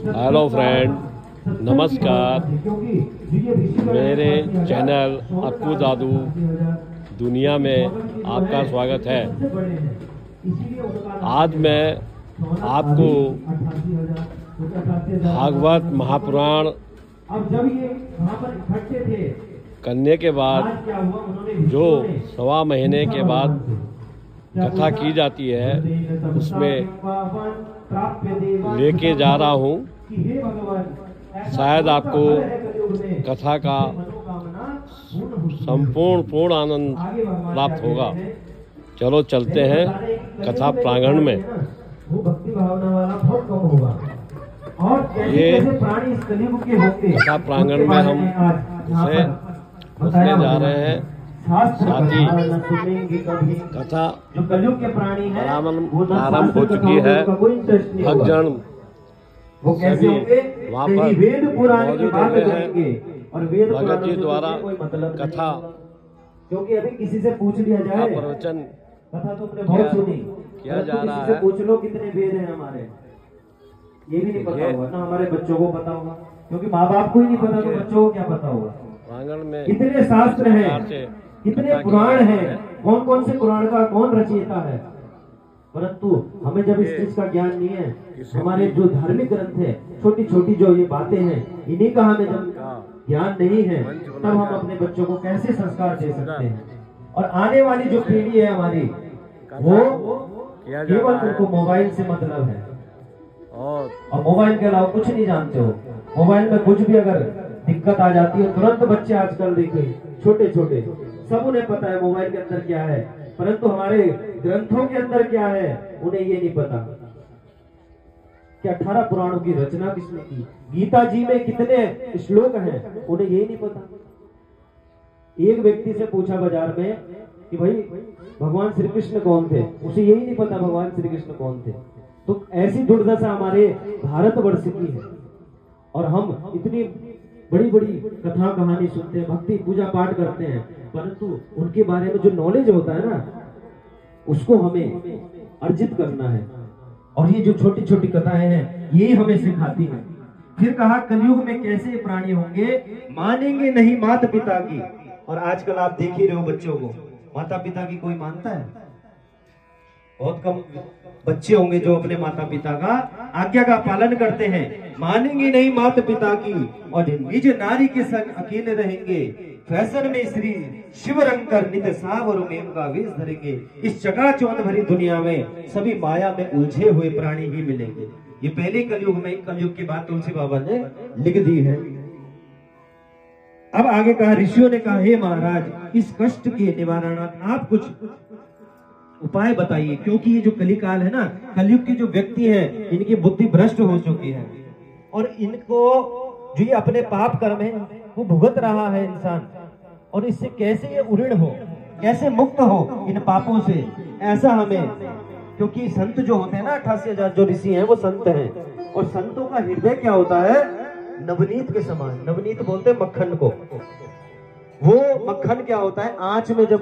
Hello friend, नमस्कार। मेरे channel Akku जादू दुनिया में आपका स्वागत है। आज मैं आपको भागवत महापुराण करने के बाद जो 1.25 महीने के बाद कथा की जाती है उसमें लेके जा रहा हूँ। शायद आपको कथा का पूर्ण आनंद प्राप्त होगा। चलो चलते हैं कथा प्रांगण में। ये कथा प्रांगण में हम इसे घुसने जा रहे हैं। साथ ही कथा आरंभ हो चुकी है। भक्तजन सभी वहाँ पर मौजूद हो गए हैं और भगत जी द्वारा कथा क्योंकि अभी किसी से पूछ लिया जाए प्रवचन कथा तो अपने बहुत सुनी किया जा रहा है। है। पूछ लो कितने वेद हैं हमारे, ये भी नहीं पता होगा ना हमारे बच्चों को पता होगा, क्योंकि माँ बाप को ही नहीं पता तो बच्चों को क्या पता होगा। प्रांगण में कितने शास्त्र हैं, कितने पुराण हैं, कौन कौन से पुराण का कौन रचयिता है, परंतु हमें जब इस चीज का ज्ञान नहीं है, हमारे जो धार्मिक ग्रंथ है, छोटी छोटी जो ये बातें हैं, इन्हीं का हमें जब ज्ञान नहीं है तब हम अपने बच्चों को कैसे संस्कार दे सकते हैं। और आने वाली जो पीढ़ी है हमारी, वो केवल उनको मोबाइल से मतलब है और मोबाइल के अलावा कुछ नहीं जानते हो। मोबाइल में कुछ भी अगर दिक्कत आ जाती है तुरंत बच्चे आजकल देखे छोटे छोटे सब उन्हें पता है मोबाइल के अंदर क्या है, परंतु हमारे ग्रंथों के अंदर क्या है उन्हें ये नहीं पता। क्या 18 पुराणों की रचना किसने की, गीता जी में कितने श्लोक हैं उन्हें यही नहीं पता। एक व्यक्ति से पूछा बाजार में कि भाई भगवान श्री कृष्ण कौन थे, उसे यही नहीं पता भगवान श्री कृष्ण कौन थे। तो ऐसी दुर्दशा हमारे भारतवर्ष की है और हम इतनी बड़ी बड़ी कथा कहानी सुनते हैं, भक्ति पूजा पाठ करते हैं, परंतु उनके बारे में जो नॉलेज होता है ना उसको हमें अर्जित करना है। और ये जो छोटी छोटी कथाएं हैं यही हमें सिखाती है। फिर कहा कलयुग में कैसे प्राणी होंगे, मानेंगे नहीं माता पिता की। और आजकल आप देख ही रहे हो बच्चों को, माता पिता की कोई मानता है? बहुत कम बच्चे होंगे जो अपने माता पिता का आज्ञा का पालन करते हैं। मानेंगे नहीं माता पिता की और निज नारी के संग अकेले रहेंगे। फैशन में श्री शिव रंग कर नित साव और मेम का वेश धरेंगे। इस चकाचौंध भरी दुनिया में सभी माया में उलझे हुए प्राणी ही मिलेंगे। ये पहले कलयुग में, कलयुग की बात तुलसी बाबा ने लिख दी है। अब आगे कहा, ऋषियों ने कहा हे महाराज इस कष्ट के निवारणार्थ आप कुछ उपाय बताइए, क्योंकि ये जो कलिकाल है ना, कलयुग के जो व्यक्ति हैं इनकी बुद्धि भ्रष्ट हो चुकी है और इनको जो ये अपने पाप कर्म है वो भुगत रहा है इंसान, और इससे कैसे ये उऋण हो, कैसे मुक्त हो इन पापों से, ऐसा हमें। क्योंकि संत जो होते हैं ना 88,000 जो ऋषि हैं वो संत हैं, और संतों का हृदय क्या होता है, नवनीत के समान। नवनीत बोलते हैं मक्खन को। वो मक्खन क्या होता है, आंच में जब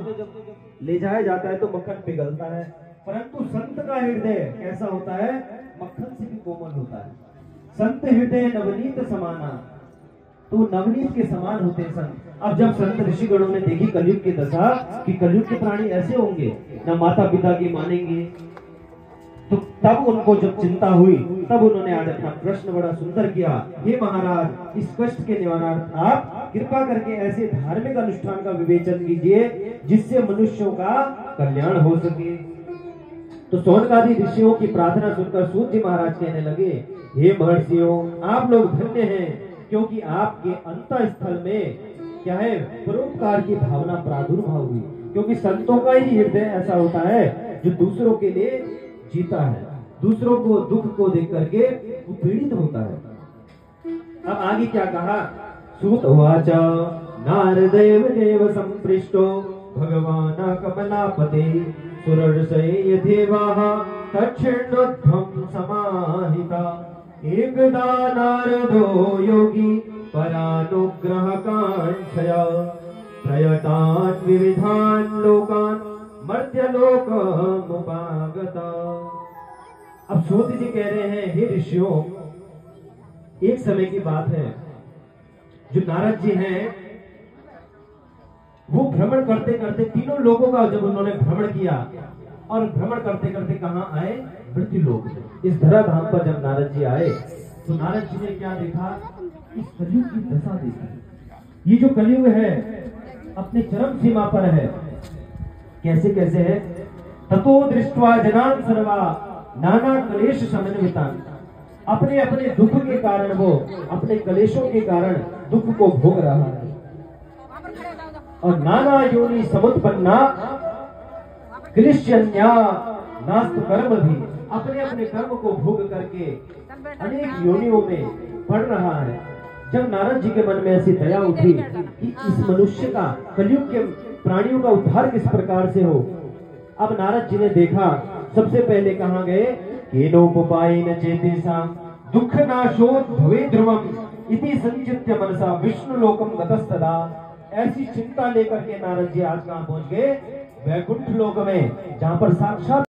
ले जाया जाता है तो मक्खन पिघलता है, परंतु संत का हृदय कैसा होता है, मक्खन से भी कोमल होता है। संत हृदय नवनीत समाना, तो नवनीत के समान होते हैं संत। अब जब संत ऋषिगणों ने देखी कलयुग की दशा कि कलयुग के प्राणी ऐसे होंगे, ना माता पिता की मानेंगे, तो तब उनको जब चिंता हुई तब उन्होंने आज अपना प्रश्न बड़ा सुंदर किया, हे महाराज इस कष्ट के निवारणार्थ आप कृपा करके ऐसे धार्मिक अनुष्ठान का विवेचन कीजिए जिससे मनुष्यों का कल्याण हो सके। तो सौनकादि ऋषियों की प्रार्थना सुनकर सूत जी महाराज कहने लगे, हे महर्षियों आप लोग धन्य हैं, क्योंकि आपके अंतःस्थल में क्या है, परोपकार की भावना प्रादुर्भाव हुई। क्योंकि संतों का ही हृदय ऐसा होता है जो दूसरों के लिए जीता है, दूसरों को दुख को देख करके वो पीड़ित होता है। अब आगे क्या कहा, सूत उवाच नारदेव देव संपृष्टो भगवान कमलापते सुरर्षय देवाः तच्छृण्वध्वं समाहिता। एकदा नारदो योगी परानुग्रह कांक्षया प्रयतान् विविधान् लोकान् मर्त्यलोकमुपागता। अब सूत जी कह रहे हैं, हे ऋषियों एक समय की बात है, जो नारद जी हैं वो भ्रमण करते करते तीनों लोगों का जब उन्होंने भ्रमण किया और भ्रमण करते करते कहाँ आए? मृत्यु लोक। इस धराधाम पर जब नारद जी आए तो नारद जी ने क्या देखा? इस कलयुग की दशा देखी। ये जो कलयुग है अपने चरम सीमा पर है। कैसे कैसे है? ततो दृष्ट्वा जनान सर्वा नाना क्लेश समन्वितान। अपने अपने दुख के कारण वो अपने क्लेशों के कारण दुख को भोग रहा है और नाना योनि समुत्पन्ना क्लिश्चन्या नास्त कर्म भी अपने अपने कर्म को भोग करके अनेक योनियों में पड़ रहा है। जब नारद जी के मन में ऐसी दया उठी कि इस मनुष्य का, कलयुग के प्राणियों का उद्धार किस प्रकार से हो, अब नारद जी ने देखा। सबसे पहले कहाँ गए? केनोपायेन चेतेषा दुख नाशोत भवे ध्रुवम इति संचित्य मनसा विष्णु लोकम गतस्तदा। ऐसी चिंता लेकर के नारद जी आज कहाँ पहुंच गए? वैकुंठ लोक में, जहाँ पर साक्षात